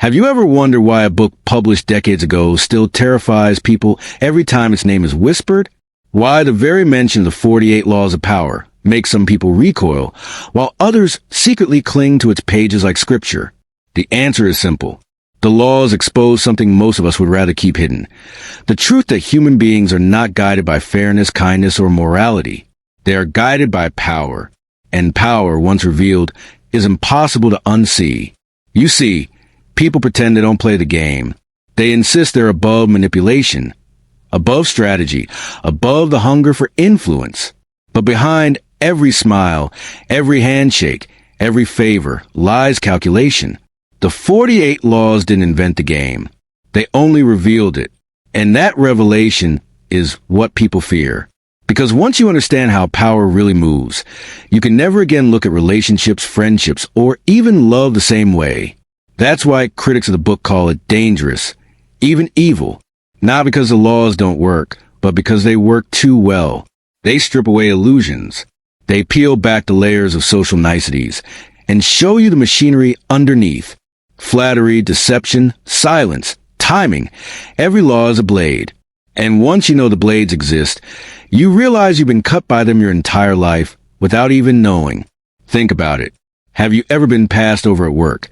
Have you ever wondered why a book published decades ago still terrifies people every time its name is whispered? Why the very mention of the 48 Laws of Power makes some people recoil, while others secretly cling to its pages like scripture? The answer is simple. The laws expose something most of us would rather keep hidden. The truth that human beings are not guided by fairness, kindness, or morality. They are guided by power. And power, once revealed, is impossible to unsee. You see, people pretend they don't play the game. They insist they're above manipulation, above strategy, above the hunger for influence. But behind every smile, every handshake, every favor lies calculation. The 48 laws didn't invent the game. They only revealed it. And that revelation is what people fear. Because once you understand how power really moves, you can never again look at relationships, friendships, or even love the same way. That's why critics of the book call it dangerous, even evil. Not because the laws don't work, but because they work too well. They strip away illusions. They peel back the layers of social niceties and show you the machinery underneath. Flattery, deception, silence, timing. Every law is a blade. And once you know the blades exist, you realize you've been cut by them your entire life without even knowing. Think about it. Have you ever been passed over at work,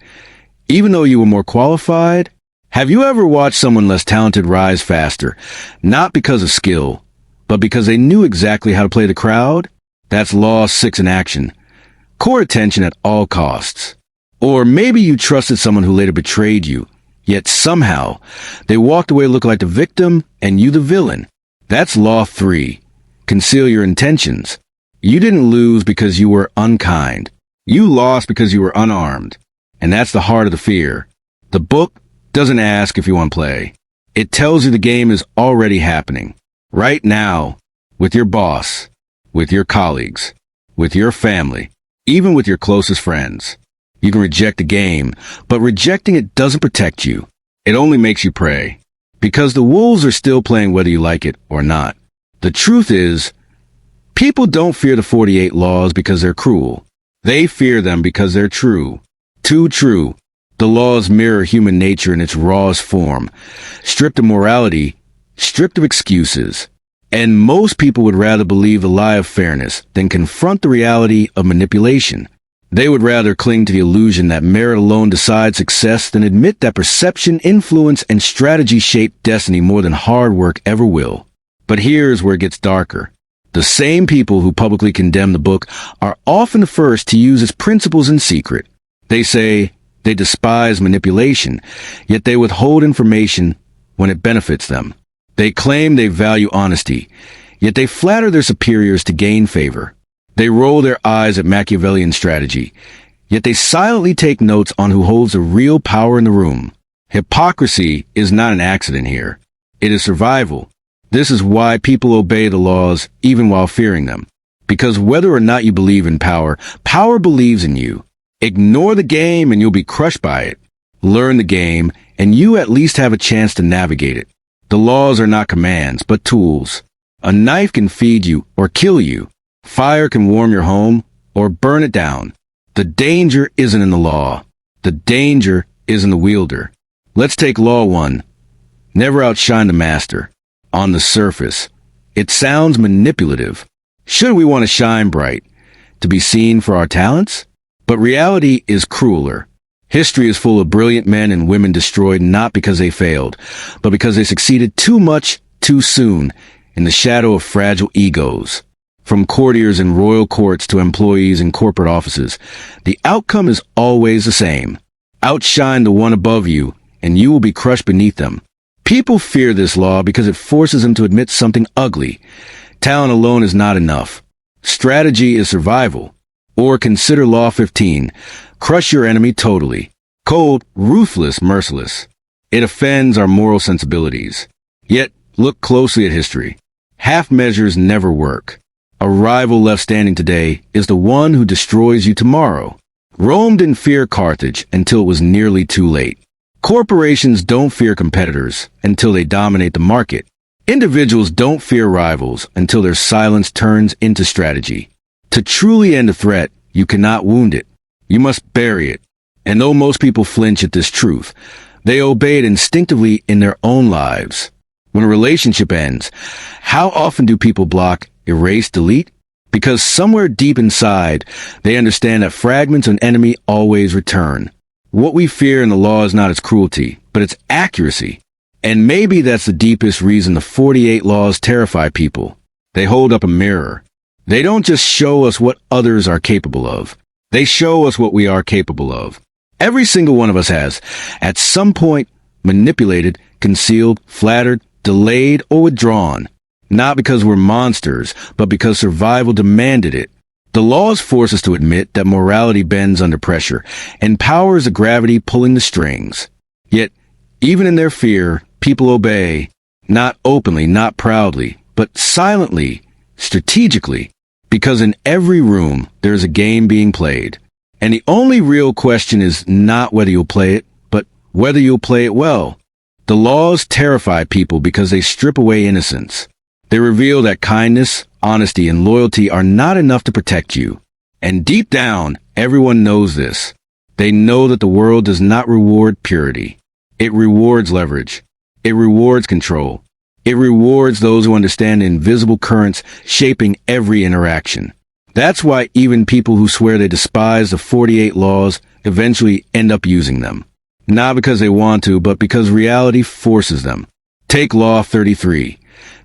even though you were more qualified? Have you ever watched someone less talented rise faster, not because of skill, but because they knew exactly how to play the crowd? That's Law 6 in action. Core attention at all costs. Or maybe you trusted someone who later betrayed you, yet somehow they walked away looking like the victim and you the villain. That's Law 3. Conceal your intentions. You didn't lose because you were unkind. You lost because you were unarmed. And that's the heart of the fear. The book doesn't ask if you want to play. It tells you the game is already happening. Right now, with your boss, with your colleagues, with your family, even with your closest friends. You can reject the game, but rejecting it doesn't protect you. It only makes you prey. Because the wolves are still playing whether you like it or not. The truth is, people don't fear the 48 laws because they're cruel. They fear them because they're true. Too true. The laws mirror human nature in its rawest form. Stripped of morality, stripped of excuses. And most people would rather believe the lie of fairness than confront the reality of manipulation. They would rather cling to the illusion that merit alone decides success than admit that perception, influence, and strategy shape destiny more than hard work ever will. But here's where it gets darker. The same people who publicly condemn the book are often the first to use its principles in secret. They say they despise manipulation, yet they withhold information when it benefits them. They claim they value honesty, yet they flatter their superiors to gain favor. They roll their eyes at Machiavellian strategy, yet they silently take notes on who holds the real power in the room. Hypocrisy is not an accident here. It is survival. This is why people obey the laws even while fearing them. Because whether or not you believe in power, power believes in you. Ignore the game and you'll be crushed by it. Learn the game and you at least have a chance to navigate it. The laws are not commands, but tools. A knife can feed you or kill you. Fire can warm your home or burn it down. The danger isn't in the law. The danger is in the wielder. Let's take Law 1. Never outshine the master. On the surface, it sounds manipulative. Should we want to shine bright? To be seen for our talents? But reality is crueler. History is full of brilliant men and women destroyed not because they failed, but because they succeeded too much, too soon, in the shadow of fragile egos. From courtiers in royal courts to employees in corporate offices, the outcome is always the same. Outshine the one above you, and you will be crushed beneath them. People fear this law because it forces them to admit something ugly. Talent alone is not enough. Strategy is survival. Or consider Law 15. Crush your enemy totally. Cold, ruthless, merciless. It offends our moral sensibilities. Yet, look closely at history. Half measures never work. A rival left standing today is the one who destroys you tomorrow. Rome didn't fear Carthage until it was nearly too late. Corporations don't fear competitors until they dominate the market. Individuals don't fear rivals until their silence turns into strategy. To truly end a threat, you cannot wound it. You must bury it. And though most people flinch at this truth, they obey it instinctively in their own lives. When a relationship ends, how often do people block, erase, delete? Because somewhere deep inside, they understand that fragments of an enemy always return. What we fear in the law is not its cruelty, but its accuracy. And maybe that's the deepest reason the 48 laws terrify people. They hold up a mirror. They don't just show us what others are capable of. They show us what we are capable of. Every single one of us has, at some point, manipulated, concealed, flattered, delayed, or withdrawn. Not because we're monsters, but because survival demanded it. The laws force us to admit that morality bends under pressure, and power is the gravity pulling the strings. Yet, even in their fear, people obey, not openly, not proudly, but silently, strategically, because in every room there is a game being played. And the only real question is not whether you'll play it, but whether you'll play it well. The laws terrify people because they strip away innocence. They reveal that kindness, honesty, and loyalty are not enough to protect you. And deep down, everyone knows this. They know that the world does not reward purity. It rewards leverage. It rewards control. It rewards those who understand the invisible currents shaping every interaction. That's why even people who swear they despise the 48 laws eventually end up using them. Not because they want to, but because reality forces them. Take Law 33.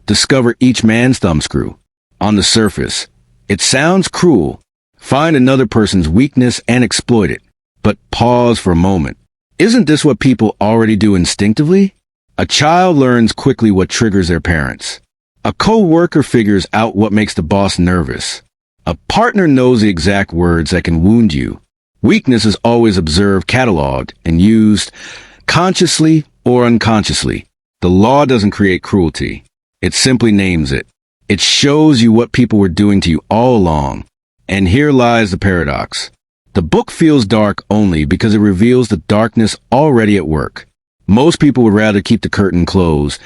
Discover each man's thumbscrew. On the surface, it sounds cruel. Find another person's weakness and exploit it. But pause for a moment. Isn't this what people already do instinctively? A child learns quickly what triggers their parents. A co-worker figures out what makes the boss nervous. A partner knows the exact words that can wound you. Weakness is always observed, cataloged, and used, consciously or unconsciously. The law doesn't create cruelty. It simply names it. It shows you what people were doing to you all along. And here lies the paradox. The book feels dark only because it reveals the darkness already at work. Most people would rather keep the curtain closed,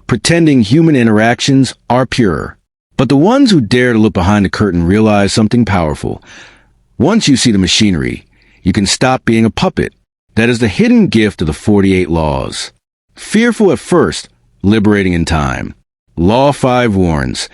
pretending human interactions are pure. But the ones who dare to look behind the curtain realize something powerful. Once you see the machinery, you can stop being a puppet. That is the hidden gift of the 48 laws. Fearful at first, liberating in time. Law 5 warns,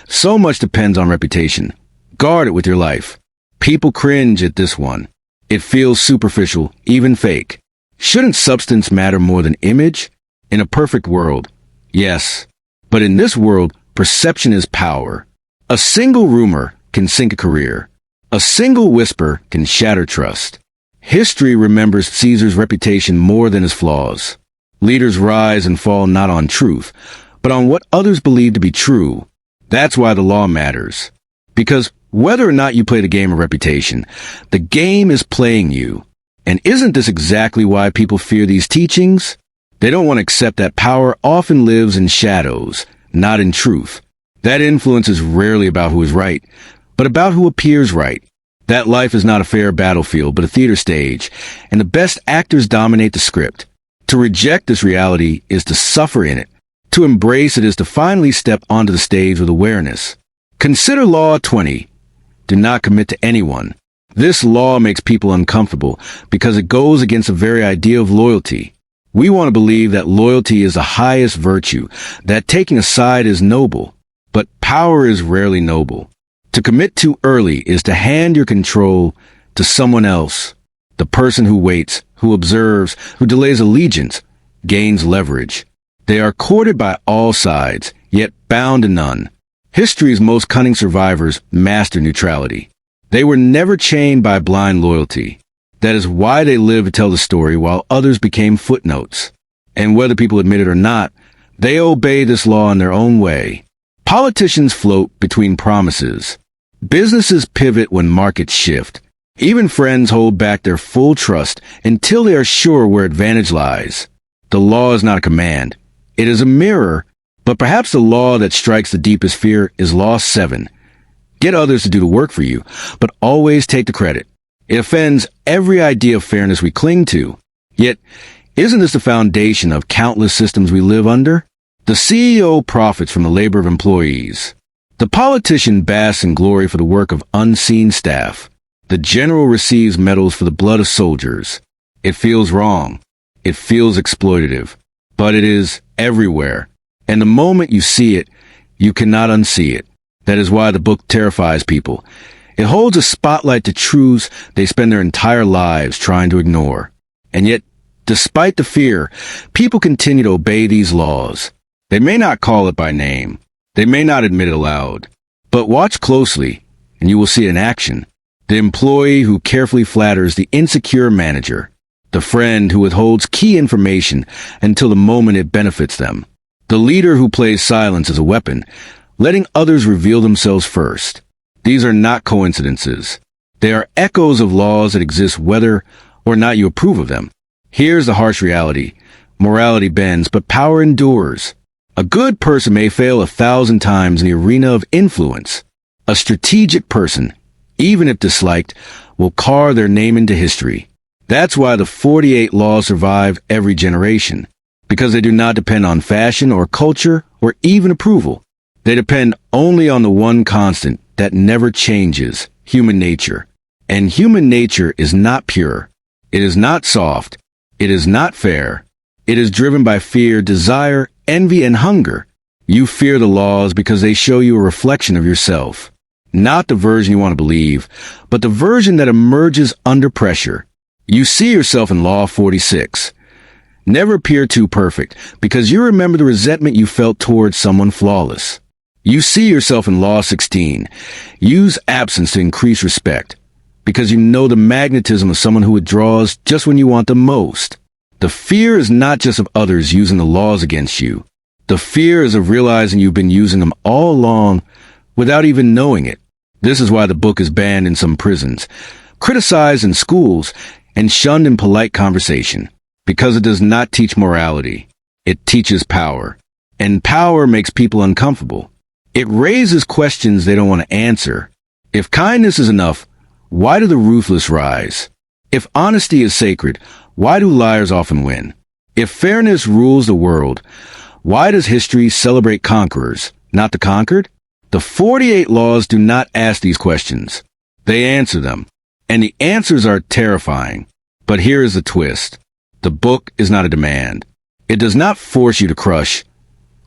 so much depends on reputation. Guard it with your life. People cringe at this one. It feels superficial, even fake. Shouldn't substance matter more than image? In a perfect world, yes. But in this world, perception is power. A single rumor can sink a career. A single whisper can shatter trust. History remembers Caesar's reputation more than his flaws. Leaders rise and fall not on truth, but on what others believe to be true. That's why the law matters. Because whether or not you play the game of reputation, the game is playing you. And isn't this exactly why people fear these teachings? They don't want to accept that power often lives in shadows, not in truth. That influence is rarely about who is right, but about who appears right. That life is not a fair battlefield, but a theater stage, and the best actors dominate the script. To reject this reality is to suffer in it. To embrace it is to finally step onto the stage with awareness. Consider Law 20. Do not commit to anyone. This law makes people uncomfortable because it goes against the very idea of loyalty. We want to believe that loyalty is the highest virtue, that taking a side is noble, but power is rarely noble. To commit too early is to hand your control to someone else. The person who waits, who observes, who delays allegiance, gains leverage. They are courted by all sides, yet bound to none. History's most cunning survivors master neutrality. They were never chained by blind loyalty. That is why they lived to tell the story while others became footnotes. And whether people admit it or not, they obey this law in their own way. Politicians float between promises. Businesses pivot when markets shift. Even friends hold back their full trust until they are sure where advantage lies. The law is not a command. It is a mirror, but perhaps the law that strikes the deepest fear is Law 7. Get others to do the work for you, but always take the credit. It offends every idea of fairness we cling to. Yet, isn't this the foundation of countless systems we live under? The CEO profits from the labor of employees. The politician basks in glory for the work of unseen staff. The general receives medals for the blood of soldiers. It feels wrong. It feels exploitative. But it is everywhere. And the moment you see it, you cannot unsee it. That is why the book terrifies people. It holds a spotlight to truths they spend their entire lives trying to ignore. And yet, despite the fear, people continue to obey these laws. They may not call it by name. They may not admit it aloud. But watch closely, and you will see it in action. The employee who carefully flatters the insecure manager. The friend who withholds key information until the moment it benefits them. The leader who plays silence as a weapon, letting others reveal themselves first. These are not coincidences. They are echoes of laws that exist whether or not you approve of them. Here's the harsh reality. Morality bends, but power endures. A good person may fail 1,000 times in the arena of influence. A strategic person, even if disliked, will carve their name into history. That's why the 48 laws survive every generation. Because they do not depend on fashion or culture or even approval. They depend only on the one constant that never changes, human nature. And human nature is not pure. It is not soft. It is not fair. It is driven by fear, desire, envy, and hunger. You fear the laws because they show you a reflection of yourself. Not the version you want to believe, but the version that emerges under pressure. You see yourself in Law 46. Never appear too perfect, because you remember the resentment you felt towards someone flawless. You see yourself in Law 16. Use absence to increase respect, because you know the magnetism of someone who withdraws just when you want them most. The fear is not just of others using the laws against you. The fear is of realizing you've been using them all along without even knowing it. This is why the book is banned in some prisons, criticized in schools, and shunned in polite conversation. Because it does not teach morality. It teaches power. And power makes people uncomfortable. It raises questions they don't want to answer. If kindness is enough, why do the ruthless rise? If honesty is sacred, why do liars often win? If fairness rules the world, why does history celebrate conquerors, not the conquered? The 48 laws do not ask these questions. They answer them. And the answers are terrifying. But here is the twist. The book is not a demand. It does not force you to crush,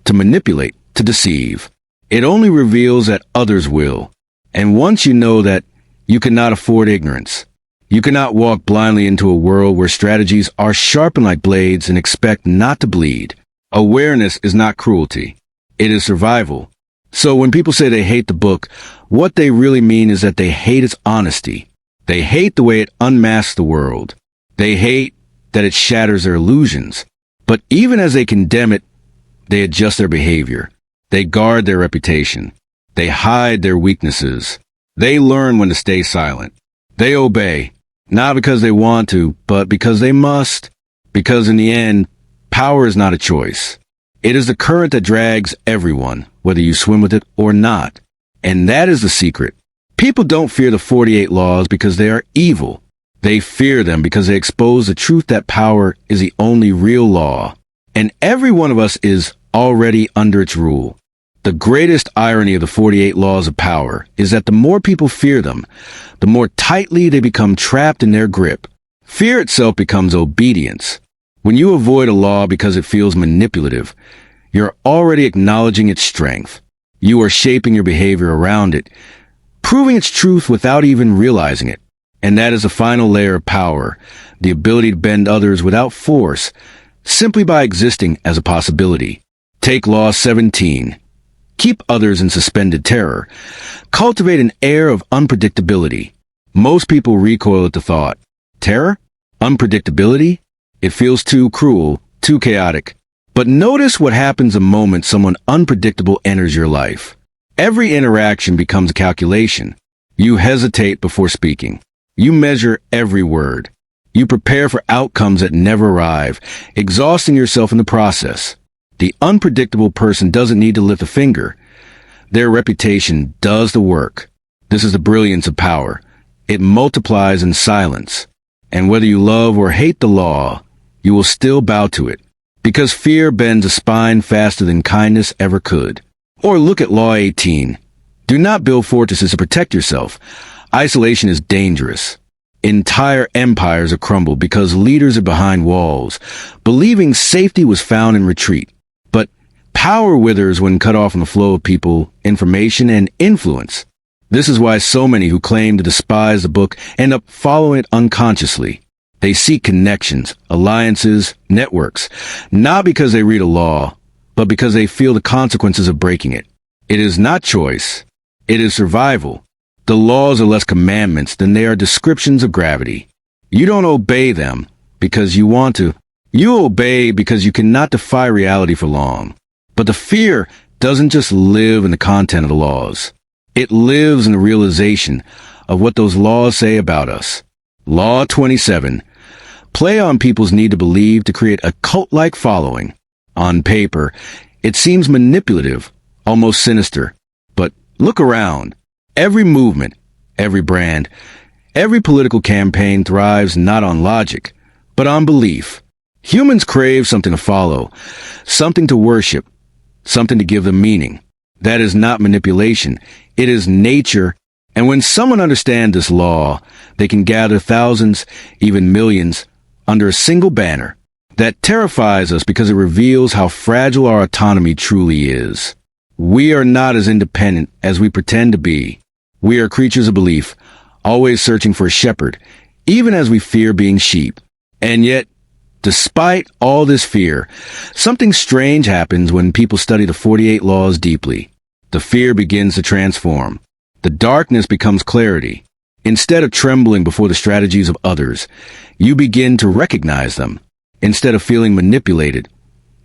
to manipulate, to deceive. It only reveals that others will. And once you know that, you cannot afford ignorance. You cannot walk blindly into a world where strategies are sharpened like blades and expect not to bleed. Awareness is not cruelty. It is survival. So when people say they hate the book, what they really mean is that they hate its honesty. They hate the way it unmasks the world. They hate that it shatters their illusions. But even as they condemn it, they adjust their behavior. They guard their reputation. They hide their weaknesses. They learn when to stay silent. They obey, not because they want to, but because they must. Because in the end, power is not a choice. It is the current that drags everyone, whether you swim with it or not. And that is the secret. People don't fear the 48 laws because they are evil. They fear them because they expose the truth that power is the only real law. And every one of us is already under its rule. The greatest irony of the 48 laws of power is that the more people fear them, the more tightly they become trapped in their grip. Fear itself becomes obedience. When you avoid a law because it feels manipulative, you're already acknowledging its strength. You are shaping your behavior around it, proving its truth without even realizing it. And that is the final layer of power, the ability to bend others without force, simply by existing as a possibility. Take Law 17. Keep others in suspended terror. Cultivate an air of unpredictability. Most people recoil at the thought. Terror? Unpredictability? It feels too cruel, too chaotic. But notice what happens the moment someone unpredictable enters your life. Every interaction becomes a calculation. You hesitate before speaking. You measure every word. You prepare for outcomes that never arrive, exhausting yourself in the process. The unpredictable person doesn't need to lift a finger. Their reputation does the work. This is the brilliance of power. It multiplies in silence. And whether you love or hate the law, you will still bow to it. Because fear bends a spine faster than kindness ever could. Or look at Law 18. Do not build fortresses to protect yourself. Isolation is dangerous. Entire empires are crumbled because leaders are behind walls, believing safety was found in retreat. But power withers when cut off from the flow of people, information, and influence. This is why so many who claim to despise the book end up following it unconsciously. They seek connections, alliances, networks, not because they read a law, but because they feel the consequences of breaking it. It is not choice. It is survival. The laws are less commandments than they are descriptions of gravity. You don't obey them because you want to. You obey because you cannot defy reality for long. But the fear doesn't just live in the content of the laws. It lives in the realization of what those laws say about us. Law 27. Play on people's need to believe to create a cult-like following. On paper, it seems manipulative, almost sinister. But look around. Every movement, every brand, every political campaign thrives not on logic, but on belief. Humans crave something to follow, something to worship, something to give them meaning. That is not manipulation. It is nature. And when someone understands this law, they can gather thousands, even millions, under a single banner. That terrifies us because it reveals how fragile our autonomy truly is. We are not as independent as we pretend to be. We are creatures of belief, always searching for a shepherd, even as we fear being sheep. And yet, despite all this fear, something strange happens when people study the 48 laws deeply. The fear begins to transform. The darkness becomes clarity. Instead of trembling before the strategies of others, you begin to recognize them. Instead of feeling manipulated,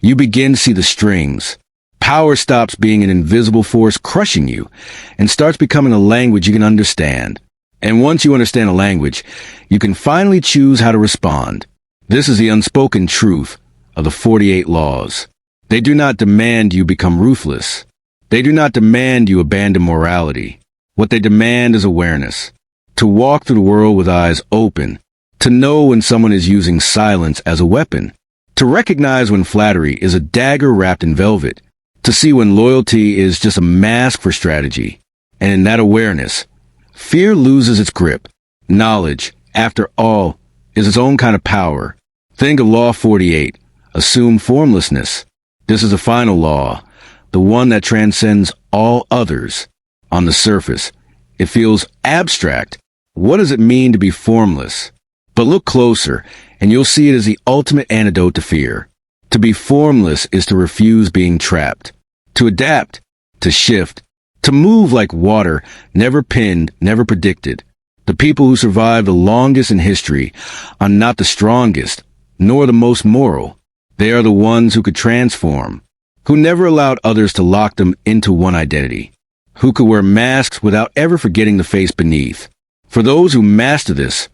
you begin to see the strings. Power stops being an invisible force crushing you and starts becoming a language you can understand. And once you understand a language, you can finally choose how to respond. This is the unspoken truth of the 48 laws. They do not demand you become ruthless. They do not demand you abandon morality. What they demand is awareness. To walk through the world with eyes open. To know when someone is using silence as a weapon. To recognize when flattery is a dagger wrapped in velvet. To see when loyalty is just a mask for strategy. And in that awareness, fear loses its grip. Knowledge, after all, is its own kind of power. Think of Law 48. Assume formlessness. This is the final law, the one that transcends all others. On the surface, it feels abstract. What does it mean to be formless? But look closer, and you'll see it as the ultimate antidote to fear. To be formless is to refuse being trapped. To adapt, to shift, to move like water, never pinned, never predicted. The people who survive the longest in history are not the strongest, nor the most moral. They are the ones who could transform, who never allowed others to lock them into one identity, who could wear masks without ever forgetting the face beneath. For those who master this,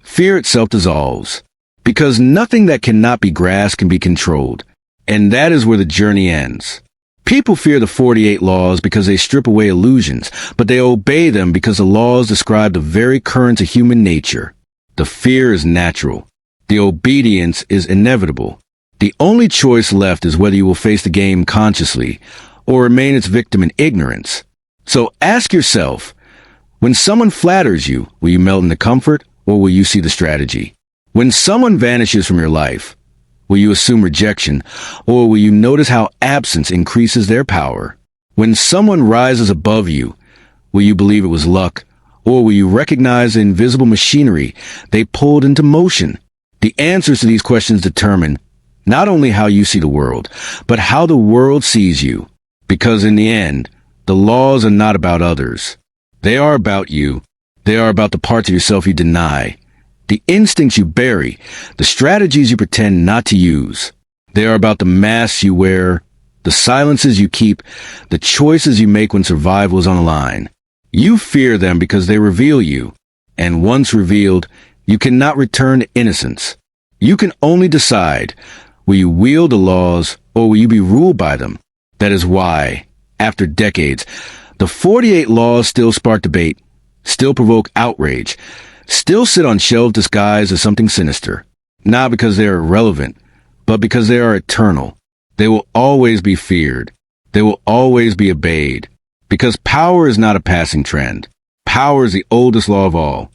fear itself dissolves, because nothing that cannot be grasped can be controlled, and that is where the journey ends. People fear the 48 laws because they strip away illusions, but they obey them because the laws describe the very currents of human nature. The fear is natural. The obedience is inevitable. The only choice left is whether you will face the game consciously or remain its victim in ignorance. So ask yourself, when someone flatters you, will you melt into comfort or will you see the strategy? When someone vanishes from your life, will you assume rejection, or will you notice how absence increases their power? When someone rises above you, will you believe it was luck, or will you recognize the invisible machinery they pulled into motion? The answers to these questions determine not only how you see the world, but how the world sees you. Because in the end, the laws are not about others. They are about you. They are about the parts of yourself you deny, the instincts you bury, the strategies you pretend not to use. They are about the masks you wear, the silences you keep, the choices you make when survival is on the line. You fear them because they reveal you, and once revealed, you cannot return to innocence. You can only decide, will you wield the laws or will you be ruled by them? That is why, after decades, the 48 laws still spark debate, still provoke outrage, still sit on shelves disguised as something sinister. Not because they are irrelevant, but because they are eternal. They will always be feared. They will always be obeyed. Because power is not a passing trend. Power is the oldest law of all.